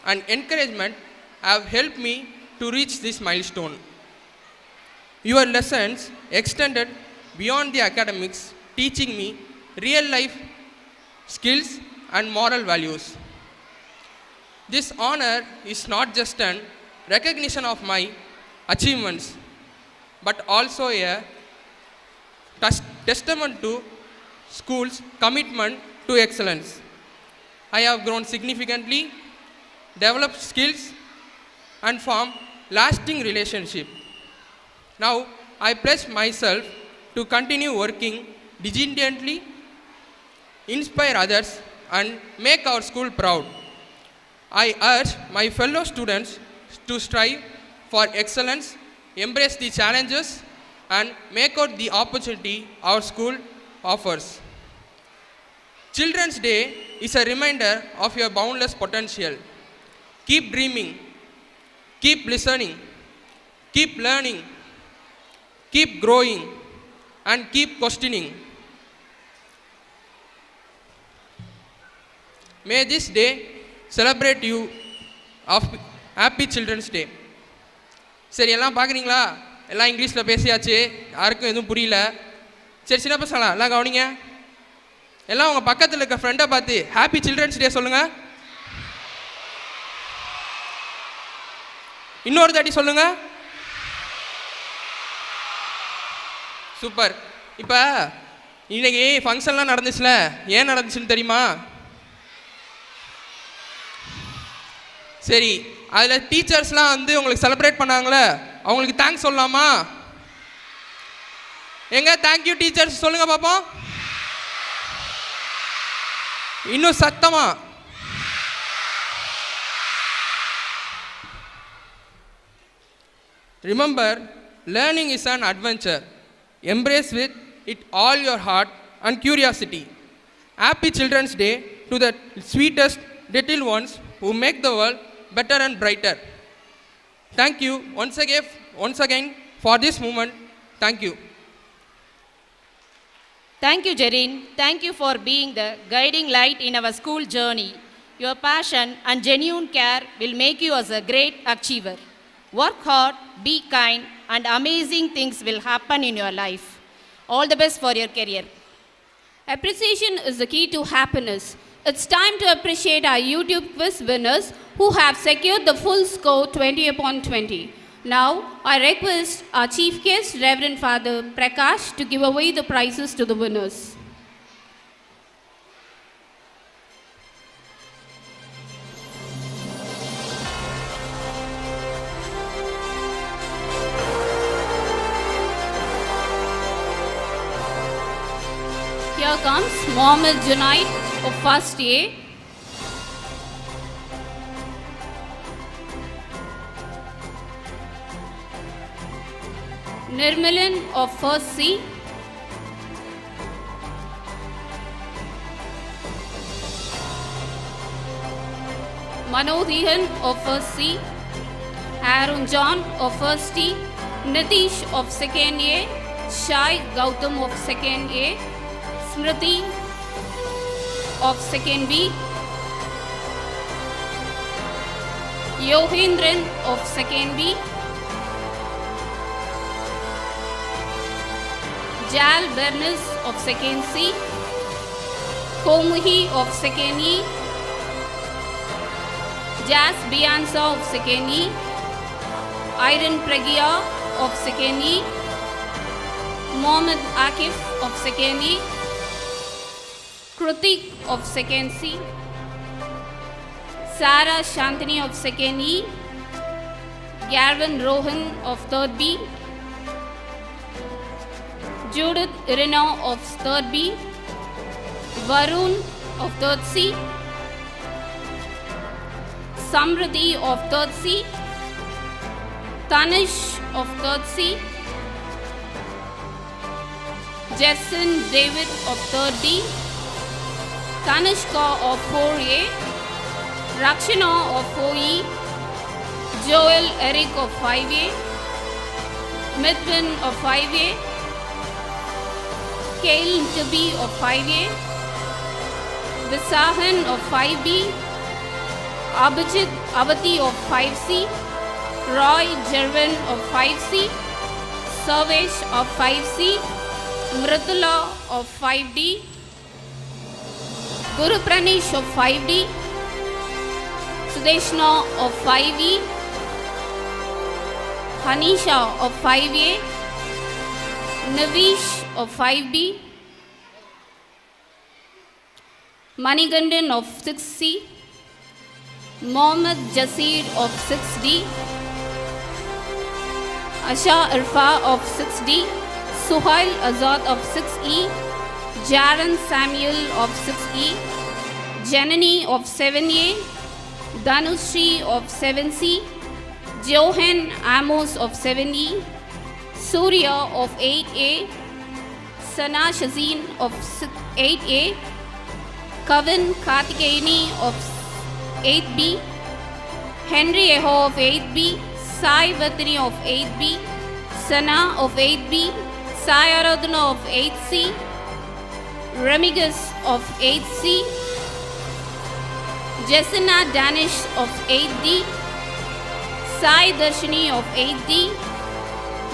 C: and encouragement have helped me to reach this milestone. Your lessons extended beyond the academics, teaching me real life skills and moral values. This honor is not just an recognition of my achievements, but also a testament to school's commitment to excellence. I have grown significantly, developed skills, and formed lasting relationships. Now, I pledge myself to continue working diligently, inspire others, and make our school proud. I urge my fellow students to strive for excellence, embrace the challenges, and make out the opportunity our school offers. Children's Day is a reminder of your boundless potential. Keep dreaming, keep listening, keep learning, keep growing, and keep questioning. May this day celebrate you of Happy Children's Day. சரி எல்லாம் பார்க்குறீங்களா? எல்லாம் இங்கிலீஷில் பேசியாச்சு, யாருக்கும் எதுவும் புரியல. சரி சின்ன பசங்களா எல்லாம் கவனிங்க. எல்லாம் உங்கள் பக்கத்தில் இருக்க ஃப்ரெண்டை பார்த்து ஹாப்பி சில்ட்ரன்ஸ் டே சொல்லுங்கள். இன்னொரு தாட்டி சொல்லுங்க. சூப்பர். இப்போ இன்னைக்கு ஃபங்க்ஷன்லாம் நடந்துச்சுல, ஏன் நடந்துச்சுன்னு தெரியுமா? சரி, அதில் டீச்சர்ஸ்லாம் வந்து உங்களுக்கு செலிப்ரேட் பண்ணாங்களே, அவங்களுக்கு தேங்க்ஸ் சொல்லலாமா? எங்க தேங்க்யூ டீச்சர்ஸ் சொல்லுங்க பாப்போம். இன்னும் சத்தமா. Remember, learning is an adventure. Embrace with it all your heart and curiosity. Happy Children's Day to the sweetest little ones who make the world better and brighter. Thank you once again for this moment. Thank you.
U: Thank you, Jerin. Thank you for being the guiding light in our school journey. Your passion and genuine care will make you as a great achiever. Work hard, be kind, and amazing things will happen in your life. All the best for your career.
Q: Appreciation is the key to happiness. It's time to appreciate our YouTube quiz winners who have secured the full score 20 upon 20. Now, I request our chief guest, Reverend Father Prakash, to give away the prizes to the winners. Here comes Mohammed Junaid of First A. Nirmalan of First C. Manodhihan of First C. Aaron John of First T. Nitish of Second A. Shai Gautam of Second A. Smriti of Second B. Yohendran of Second B.
U: Jal Bernice of 2nd C, Komuhi of 2nd E, Jazz Bianca of 2nd E, Iron Pragya of 2nd E, Mohammed Akif of 2nd E, Krutik of 2nd C, Sarah Shantini of 2nd E, Garvin Rohan of 3rd B, Judith Irina of 3rd B, Varun of 3rd C, Samriddhi of 3rd C, Tanish of 3rd C, Jason David of 3rd D, Tanishka of 4A, Rakshana of 4E, Joel Eric of 5A, Mithun of 5A, Kale Tibi of 5A, Visahan of 5B, Abhijit Avati of 5C, Roy Jervin of 5C, Sarvesh of 5C, Mritula of 5D, Guru Pranish of 5D, Sudeshna of 5E, Hanisha of 5A, Navish of 5B, Manigandan of 6C, Mohammed Jasir of 6D, Asha Irfa of 6D, Suhail Azad of 6E, Jaran Samuel of 6E, Janani of 7A, Dhanushri of 7C, Johan Amos of 7E, Surya of 8A, Sana Shazeen of 8A, Kavan Kartikayani of 8B, Henry Eho of 8B, Sai Vatani of 8B, Sana of 8B, Sai Aradhana of 8C, Remigus of 8C, Jessina Danish of 8D, Sai Darshini of 8D,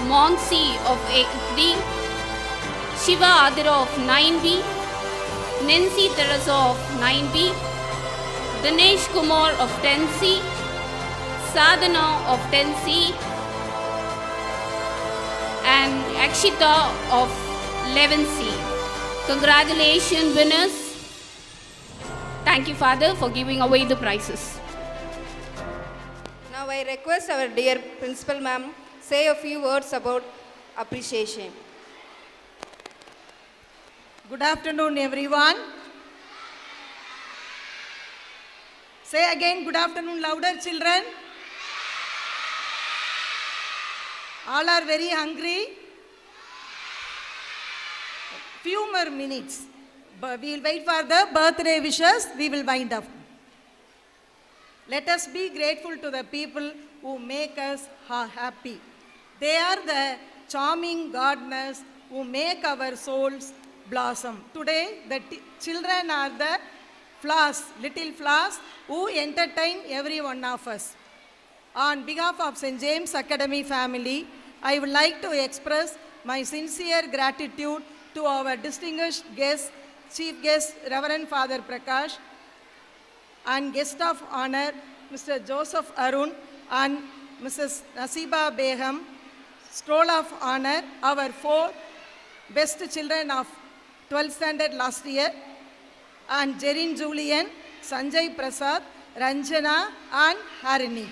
U: Monsi of 8D, Shiva Adira of 9B, Nancy Teresa of 9B, Dinesh Kumar of 10C, Sadhana of 10C, and Akshita of 11C. Congratulations, winners. Thank you, Father, for giving away the prizes.
F: Now I request our dear Principal Ma'am say a few words about appreciation.
V: Good afternoon, everyone. Say again, good afternoon, louder, children. All are very hungry. Few more minutes. But we will wait for the birthday wishes. We will wind up. Let us be grateful to the people who make us happy. They are the charming gardeners who make our souls blossom. Today, the children are the flowers, little flowers, who entertain every one of us. On behalf of St. James Academy family, I would like to express my sincere gratitude to our distinguished guest, Chief Guest Reverend Father Prakash, and Guest of Honor, Mr. Joseph Arun and Mrs. Nasiba Begum, Scroll of Honor, our 4 best children of 12th standard last year, and Jerin Julian, Sanjay Prasad, Ranjana and Harini.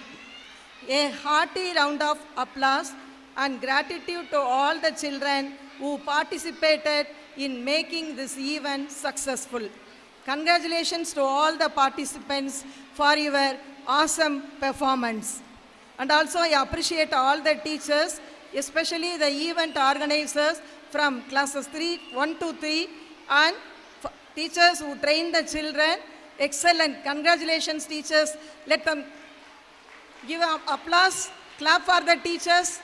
V: A hearty round of applause and gratitude to all the children who participated in making this event successful. Congratulations to all the participants for your awesome performance. And also I appreciate all the teachers, especially the event organizers from classes 1 to 3 and teachers who train the children. Excellent. Congratulations, teachers. Let them give an applause. Clap for the teachers.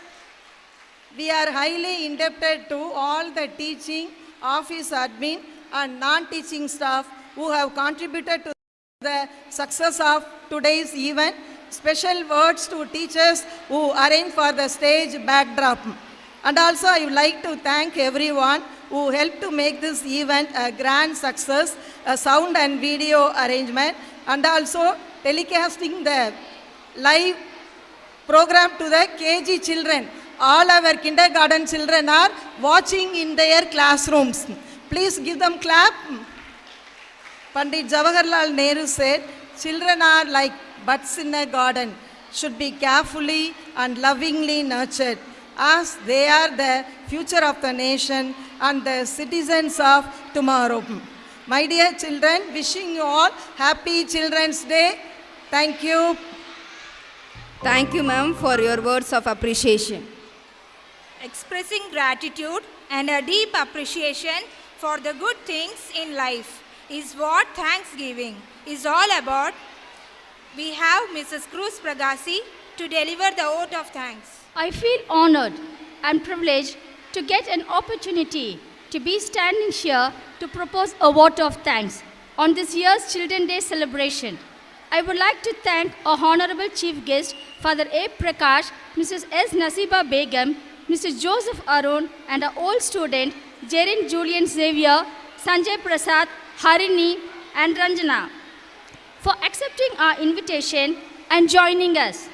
V: We are highly indebted to all the teaching, office admin and non-teaching staff who have contributed to the success of today's event. Special words to teachers who arranged for the stage backdrop. And also I would like to thank everyone who helped to make this event a grand success, a sound and video arrangement, and also telecasting the live program to the KG children. All our kindergarten children are watching in their classrooms. Please give them clap. Pandit Jawaharlal Nehru said, children are like buds in a garden, should be carefully and lovingly nurtured, as they are the future of the nation and the citizens of tomorrow. My dear children, wishing you all happy Children's Day. Thank you.
F: Thank you, ma'am, for your words of appreciation.
D: Expressing gratitude and a deep appreciation for the good things in life is what Thanksgiving is all about. We have Mrs. Cruz Pragasi to deliver the vote of thanks.
Q: I feel honored and privileged to get an opportunity to be standing here to propose a vote of thanks on this year's Children's Day celebration. I would like to thank our Honorable Chief Guest, Father A. Prakash, Mrs. S. Nasiba Begum, Mr. Joseph Arun, and our old student, Jerin Julian Xavier, Sanjay Prasad, Harini, and Ranjana, for accepting our invitation and joining us.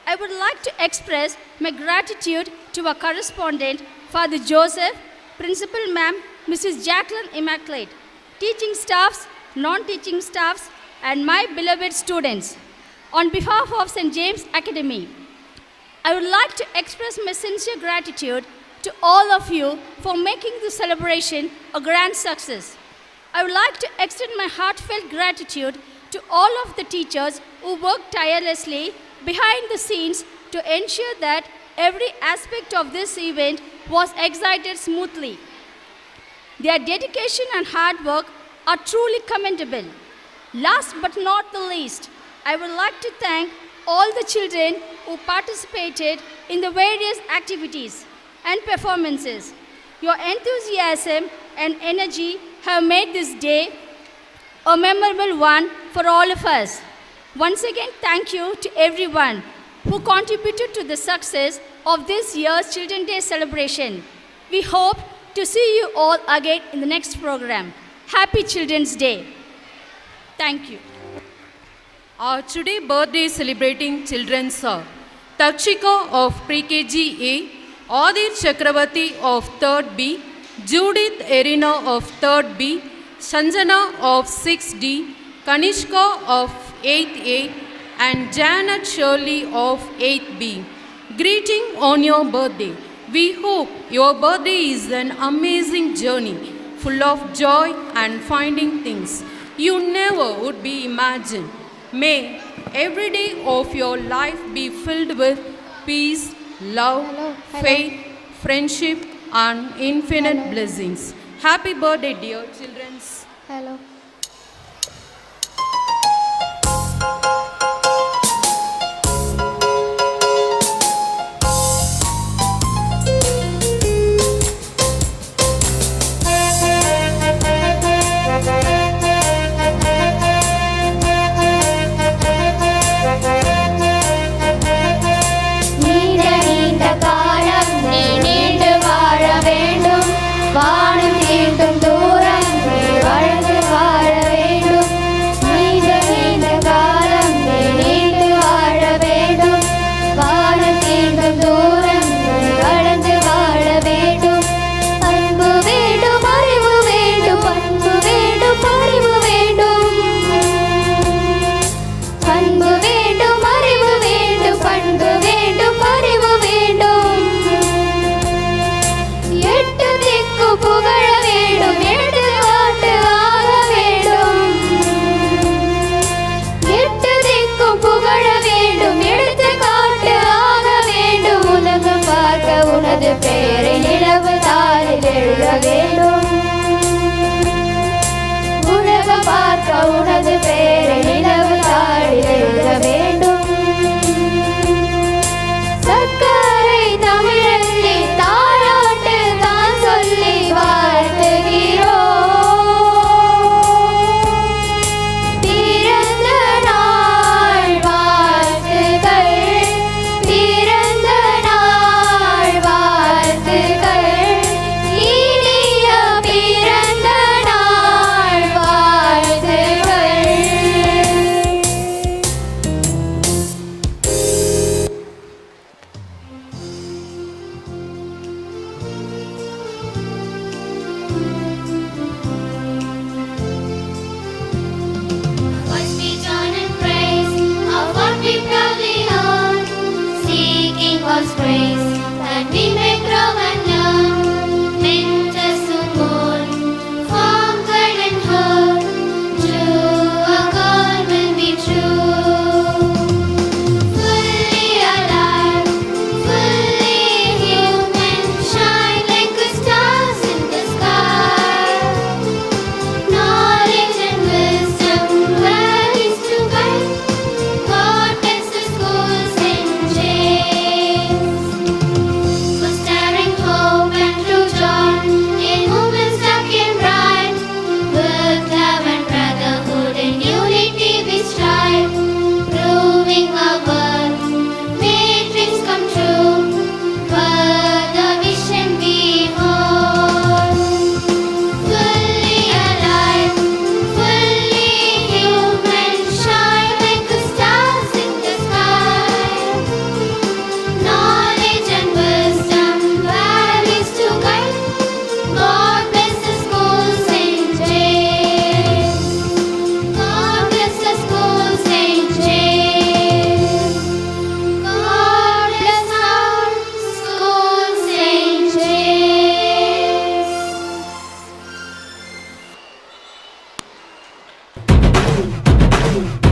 Q: I would like to express my gratitude to our correspondent, Father Joseph, Principal Ma'am, Mrs. Jacqueline Immaculate, teaching staffs, non-teaching staffs, and my beloved students. On behalf of St. James Academy, I would like to express my sincere gratitude to all of you for making this celebration a grand success. I would like to extend my heartfelt gratitude to all of the teachers who worked tirelessly behind the scenes to ensure that every aspect of this event was executed smoothly. Their dedication and hard work are truly commendable. Last but not the least, I would like to thank all the children who participated in the various activities and performances. Your enthusiasm and energy have made this day a memorable one for all of us. Once again, thank you to everyone who contributed to the success of this year's Children's Day celebration. We hope to see you all again in the next program. Happy Children's Day. Thank you.
E: Our today birthday celebrating children are Takshika of Pre-KG A, Adir Chakravarti of 3rd B, Judith Erina of 3rd B, Sanjana of 6D, Kanishka of 8th A, and Janet Shirley of 8th B. Greeting on your birthday. We hope your birthday is an amazing journey, full of joy and finding things you never would be imagined. May every day of your life be filled with peace, love, faith, friendship, and infinite blessings. Happy birthday, dear children.
S: Hello.
Q: நீண்ட நீண்ட காலம் நீ நீண்டு வாழ வேண்டும், வானம் தீண்டும் தூரம் நீ வாழ்ந்து வாழ வேண்டும். நீண்ட நீண்ட காலம் நீ நீண்டு வாழ வேண்டும், வானம் தீண்டும் தூரம் நீ வாழ்ந்து வாழ வேண்டும். அன்பு வேண்டும், அறிவு வேண்டும், அன்பு வேண்டும், அறிவு வேண்டும். அன்பு வேண்டும், அறிவு வேண்டும், பண்பு வேண்டும், அறிவு வேண்டும். எட்டு திக்கு புகழ வேண்டும், எடுத்துக்காட்டு ஆக வேண்டும். எட்டு திக்கு புகழ வேண்டும், எடுத்துக்காட்டு ஆக வேண்டும். உலகம் பார்க்க உனது பெயரை நிலவு தாளில் எழுத வேண்டும். உலகம் பார்க்க உனது பெயரை நிலவு தாளில் எழுத வேண்டும். சக்கரை தமிழல்லி தாளாட்டு தான் சொல்லி வாழ்த்துகிறோம். பிறந்த நாள் வாழ்த்துக்கள், பிறந்த நாள் வாழ்த்துக்கள்.
K: you.